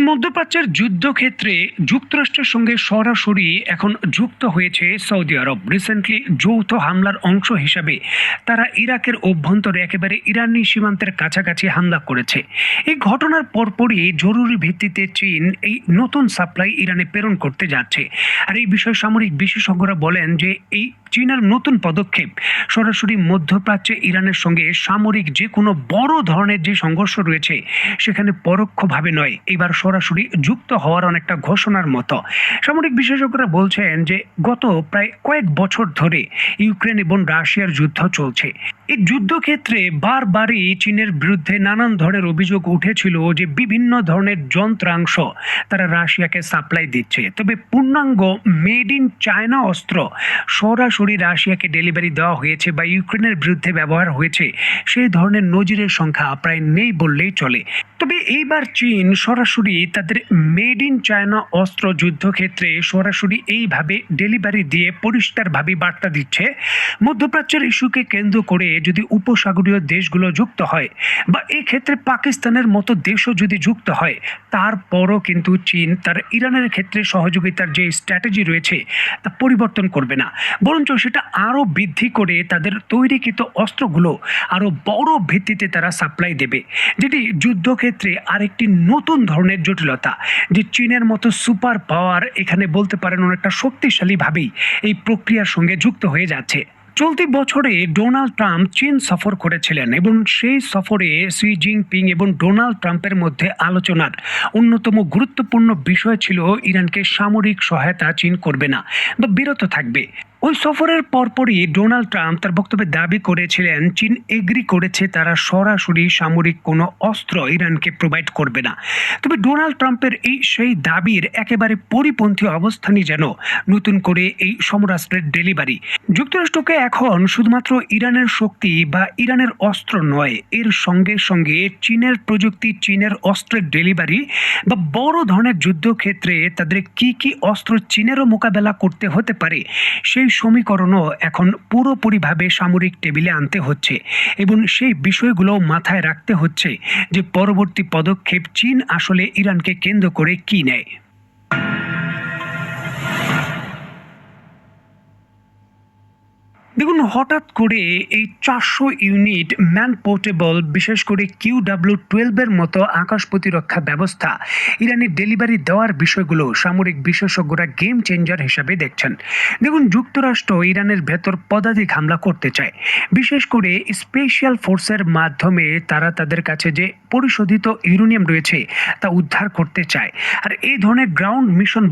মধ্যপ্রাচ্যের যুদ্ধক্ষেত্রে যুক্তরাষ্ট্রের সঙ্গে সরাসরি এখন যুক্ত হয়েছে সৌদি আরব। রিসেন্টলি যৌথ হামলার অংশ হিসাবে তারা ইরাকের অভ্যন্তরে একেবারে ইরানি সীমান্তের কাছাকাছি হামলা করেছে। এই ঘটনার পরপরই জরুরি ভিত্তিতে চীন এই নতুন সাপ্লাই ইরানে প্রেরণ করতে যাচ্ছে। আর এই বিষয়ে সামরিক বিশেষজ্ঞরা বলেন যে এই চীনের নতুন পদক্ষেপ সরাসরি মধ্যপ্রাচ্যে ইরানের সঙ্গে সামরিক যে কোনো বড় ধরনের যে সংঘর্ষ রয়েছে সেখানে পরোক্ষভাবে নয়, এবার সরাসরি যুক্ত হওয়ার অনেকটা ঘোষণার মতো। সামরিক বিশেষজ্ঞরা বলছেন যে গত প্রায় কয়েক বছর ধরে ইউক্রেন এবং রাশিয়ার যুদ্ধ চলছে। এই যুদ্ধক্ষেত্রে বারবারই চীনের বিরুদ্ধে নানান ধরনের অভিযোগ উঠেছিল যে বিভিন্ন ধরনের যন্ত্রাংশ তারা রাশিয়াকে সাপ্লাই দিচ্ছে, তবে পূর্ণাঙ্গ মেড ইন চায়না অস্ত্র সরাসরি রাশিয়াকে ডেলিভারি দেওয়া হয়েছে বা ইউক্রেনের বিরুদ্ধে ব্যবহার হয়েছে সেই ধরনের নজিরের সংখ্যা প্রায় নেই বললেই চলে। তবে এইবার চীন সরাসরি তাদের মেড ইন চায়না অস্ত্র যুদ্ধক্ষেত্রে সরাসরি এইভাবে ডেলিভারি দিয়ে পরিষ্কারভাবে বার্তা দিচ্ছে মধ্যপ্রাচ্যের ইস্যুকে কেন্দ্র করে যদি উপসাগরীয় দেশগুলো যুক্ত হয় বা এই ক্ষেত্রে পাকিস্তানের মতো দেশও যদি যুক্ত হয়, তারপরও কিন্তু চীন তার ইরানের ক্ষেত্রে সহযোগিতার যে স্ট্র্যাটেজি রয়েছে তা পরিবর্তন করবে না, বরঞ্চ সেটা আরও বৃদ্ধি করে তাদের তৈরিকৃত অস্ত্রগুলো আরও বড় ভিত্তিতে তারা সাপ্লাই দেবে, যেটি যুদ্ধক্ষেত্রে আরেকটি নতুন ধরনের জটিলতা। যে চীনের মতো সুপার পাওয়ার এখানে বলতে পারেন অনেকটা শক্তিশালীভাবেই এই প্রক্রিয়ার সঙ্গে যুক্ত হয়ে যাচ্ছে। চলতি বছরে ডোনাল্ড ট্রাম্প চীন সফর করেছিলেন এবং সেই সফরে শি জিনপিং এবং ডোনাল্ড ট্রাম্পের মধ্যে আলোচনার অন্যতম গুরুত্বপূর্ণ বিষয় ছিল ইরানকে সামরিক সহায়তা চীন করবে না বা বিরত থাকবে। ওই সফরের পরপরই ডোনাল্ড ট্রাম্প তার বক্তব্যে দাবি করেছিলেন চীন এগ্রি করেছে তারা সরাসরি সামরিক কোনো অস্ত্র ইরানকে প্রোভাইড করবে না। তবে ডোনাল্ড ট্রাম্পের সেই দাবির একেবারে পরিপন্থী অবস্থানই যেন নতুন করে এই সমরাস্ত্রের ডেলিভারি। যুক্তরাষ্ট্রকে এখন শুধুমাত্র ইরানের শক্তি বা ইরানের অস্ত্র নয়, এর সঙ্গে সঙ্গে চীনের প্রযুক্তি, চীনের অস্ত্রের ডেলিভারি বা বড় ধরনের যুদ্ধক্ষেত্রে তাদের কি কি অস্ত্র চীনেরও মোকাবেলা করতে হতে পারে সেই সমীকরণও এখন পুরোপুরিভাবে সামরিক টেবিলে আনতে হচ্ছে এবং সেই বিষয়গুলো মাথায় রাখতে হচ্ছে যে পরবর্তী পদক্ষেপ চীন আসলে ইরানকে কেন্দ্র করে কি নেয়। দেখুন, হঠাৎ করে এই 400 ইউনিট ম্যান পোর্টেবল বিশেষ করে QW-12 মতো আকাশ প্রতিরক্ষা ব্যবস্থা ইরানি ডেলিভারি দেওয়ার বিষয়গুলো সামরিক বিশেষজ্ঞরা গেম চেঞ্জার হিসাবে দেখছেন। দেখুন, যুক্তরাষ্ট্র ইরানের ভেতর পদাতিক হামলা করতে চায়, বিশেষ করে স্পেশাল ফোর্সের মাধ্যমে তারা তাদের কাছে যে পরিশোধিত ইউরেনিয়াম রয়েছে তা উদ্ধার করতে চায়। আর এই ধরনের গ্রাউন্ড মিশন